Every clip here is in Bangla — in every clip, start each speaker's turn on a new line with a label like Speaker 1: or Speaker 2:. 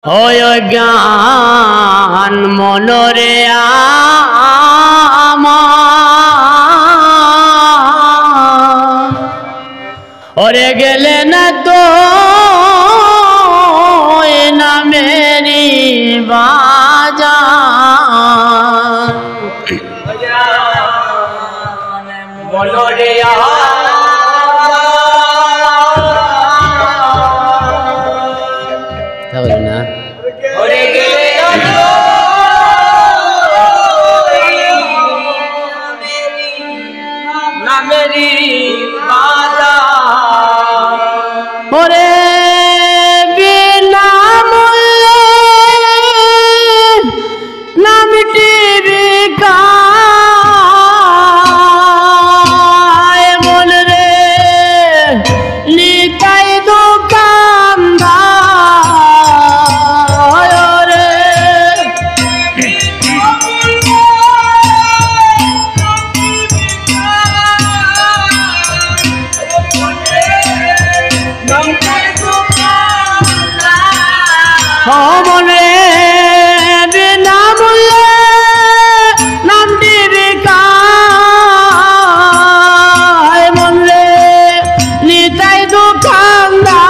Speaker 1: হয় জ্ঞান মনরে আমার ওরে গেলে না তো নামেরি বাজার মনরে না ওরে গেলে নামেরি বাজার ওরে বিনা মূল্যে নামটি বিকায় মন রে নিতাই দোকানদার রে মনে বিনামূল্যে নামটি বিকায় মনে নিতাই দোকানদার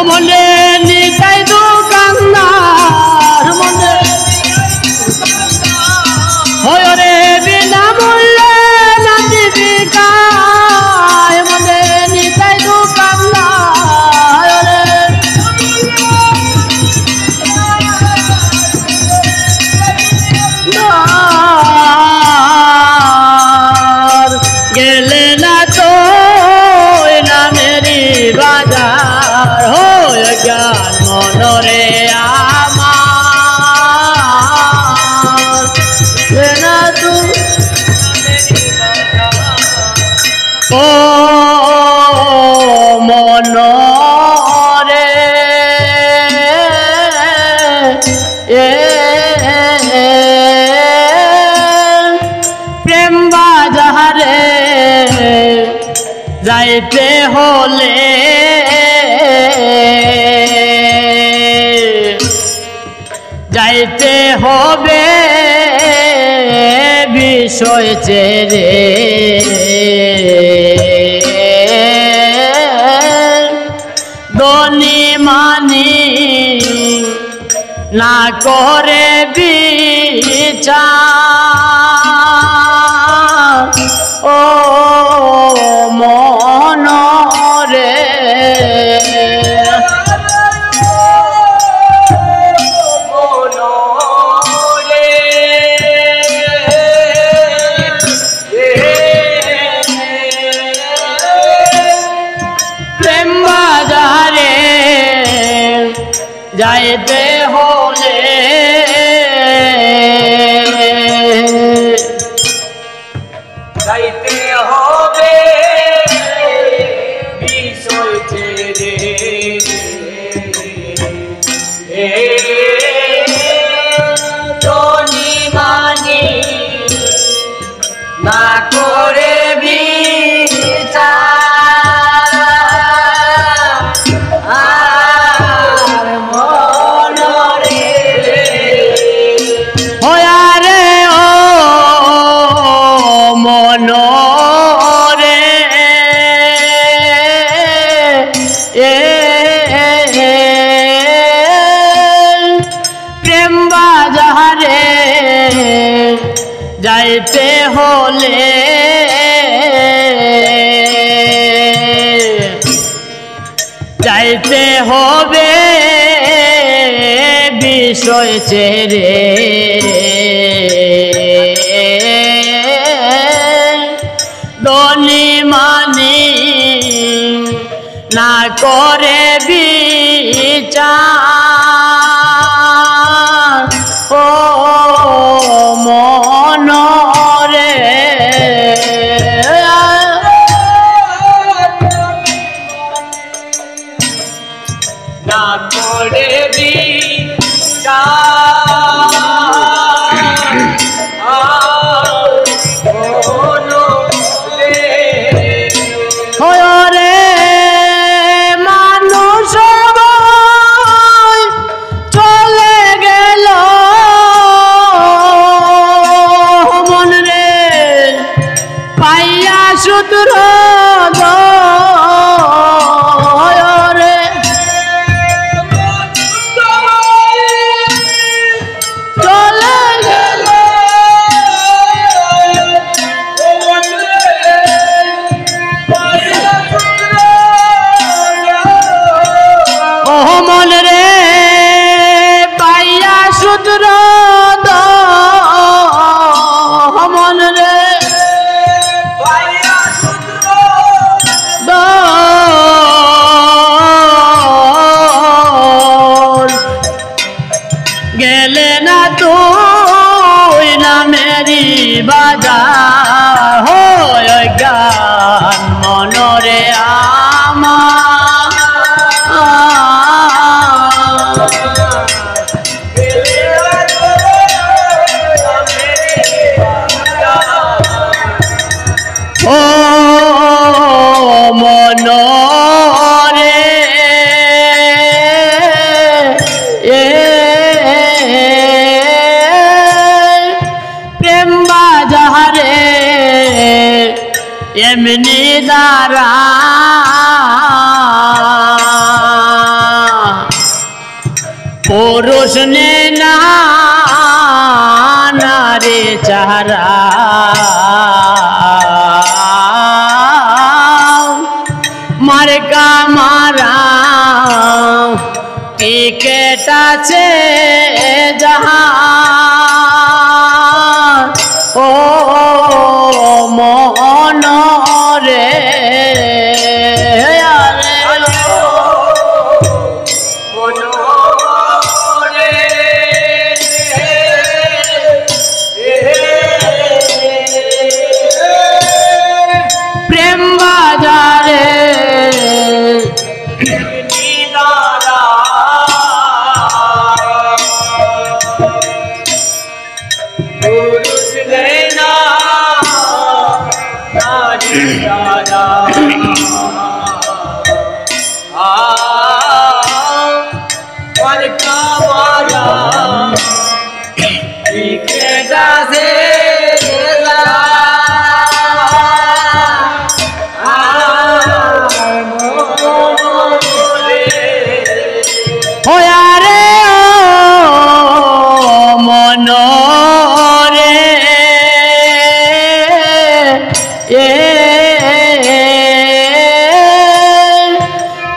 Speaker 1: মনে নিতাই দোকানদার মনে হরে বিনামূল্যে নামটি বিকায় মনে নিতাই দোকানদার গেলে না তো নামেরি বাজার হয় জ্ঞান মনরে আমার না তু ও মনরে প্রেম বাজারে যাইতে হলে যাইতে হবে বিষয় ছেড়ে ধনী মানি না করে বিচার ও মনরে প্রেম বাজারে যাইতে হলে যাইতে হবে বিষয় ছেড়ে ধনী মানি না করে বিচার মনরে হয়ারে ও মনরে প্রেম বাজারে যাইতে হলে যাইতে হবে বিষয় ছেড়ে ধনী মানি না করে বিচার ও মনরে না করে বিচার বাজার হয় জ্ঞান মনরে আমার ও মনরে প্রেম বাজারে এমনি দ্বারা পুরুষ নে না নারে চারা মার্কা মারা টিকেট আছে যাহা ও মন রে প্রেম বাজারে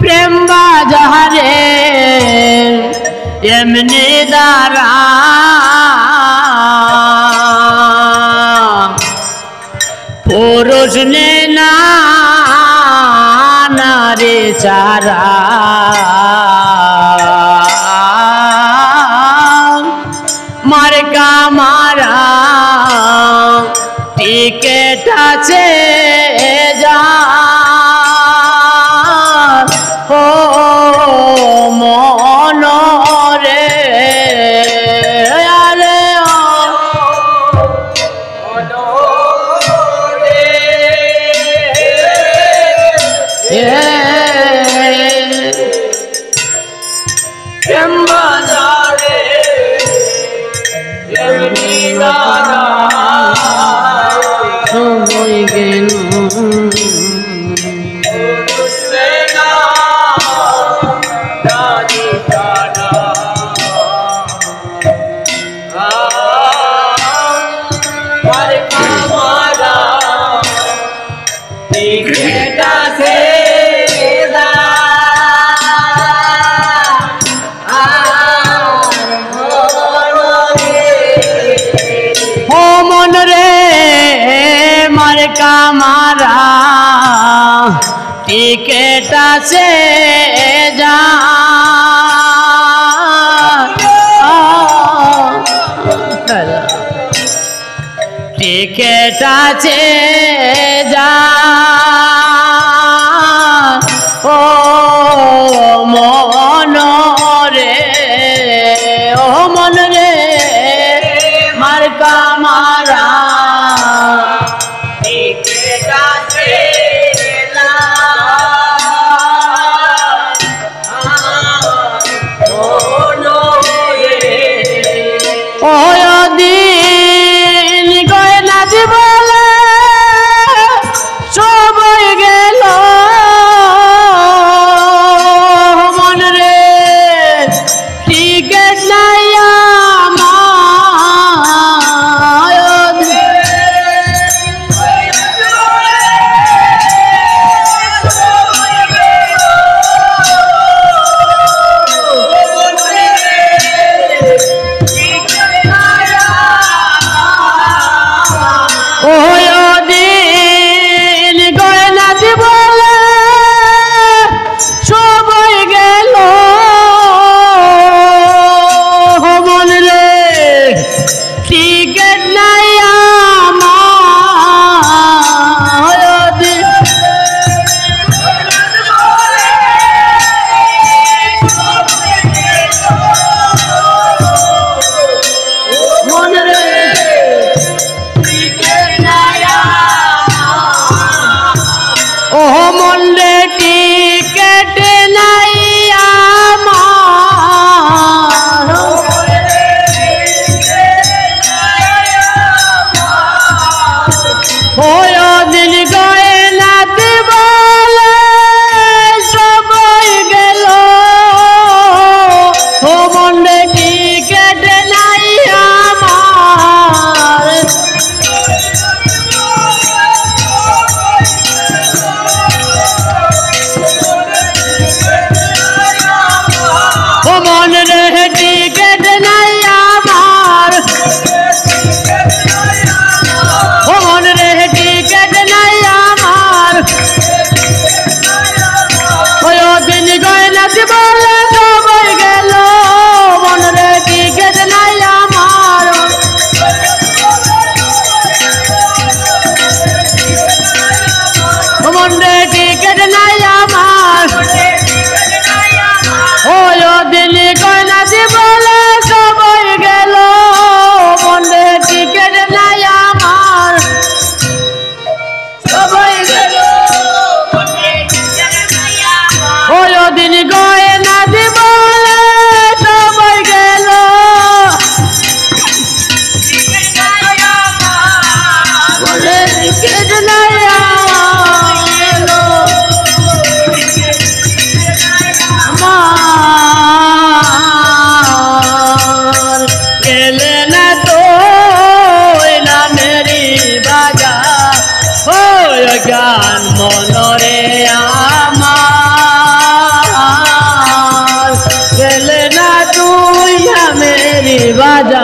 Speaker 1: প্রেম বাজারে এমনি দ্বারা পুরুষ নে না নারে চারা মার্কা মারা টিকেট আছে যা ও মন রে আরে মার্কা মারা টিকেট আছে যা টিকেট আছে যা ও মন রে ও মন রে মার্কা মারা দিন গয়না দিবলে সবাই গেল মন রে টিকেট নাই টিকেট নাই জ্ঞান মনরে আমার গেলে না তুই মেরি বাজার